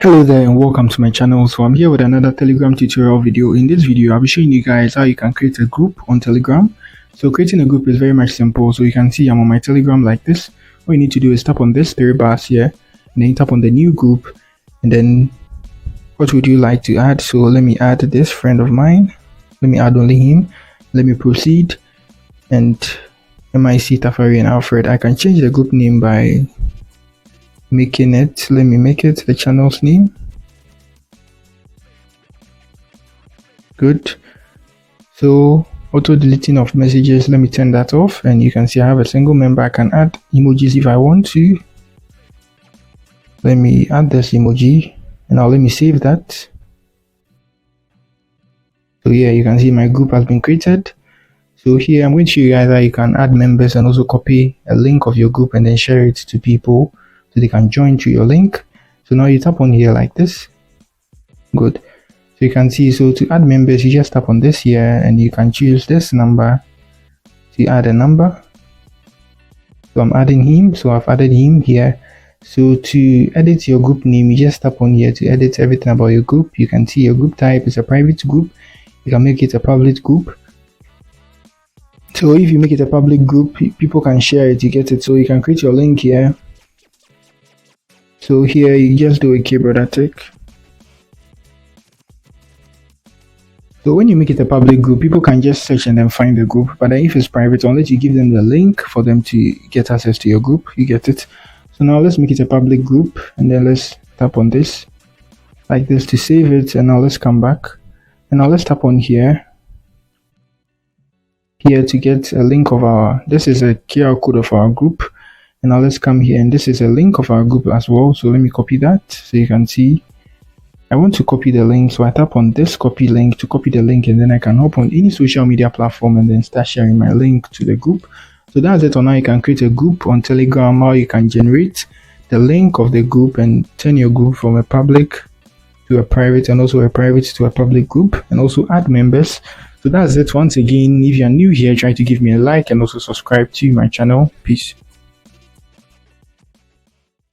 Hello there and welcome to my channel. So I'm here with another Telegram tutorial video. In this video I'll be showing you guys how you can create a group on Telegram. So creating a group is very much simple. So you can see I'm on my Telegram like this. All you need to do is tap on this three bars here and then you tap on the new group, and then what would you like to add? So let me add this friend of mine. Let me add only him. Let me proceed, and MIC Tafari and Alfred. I can change the group name by making it, let me make it the channel's name. Good. So auto deleting of messages, let me turn that off, and you can see I have a single member. I can add emojis if I want to. Let me add this emoji and now let me save that. So here you can see my group has been created. So here I'm going to show you guys how you can add members and also copy a link of your group and then share it to people so they can join to your link. So now you tap on here like this. Good. So you can see, so to add members you just tap on this here and you can choose this number to add a number. So I'm adding him, so I've added him here. So to edit your group name you just tap on here to edit everything about your group. You can see your group type is a private group. You can make it a public group. So if you make it a public group, people can share it, you get it. So you can create your link here. So here you just do a keyboard attack. So when you make it a public group, people can just search and then find the group. But then if it's private, unless you give them the link for them to get access to your group, you get it. So now let's make it a public group, and then let's tap on this like this to save it. And now let's come back, and now let's tap on here to get a link of our, this is a QR code of our group. And now let's come here, and this is a link of our group as well. So let me copy that so you can see. I want to copy the link, so I tap on this copy link to copy the link, and then I can hop on any social media platform and then start sharing my link to the group. So that's it on how you can create a group on Telegram, how you can generate the link of the group and turn your group from a public to a private, and also a private to a public group, and also add members. So that's it. Once again, if you're new here, try to give me a like and also subscribe to my channel. Peace.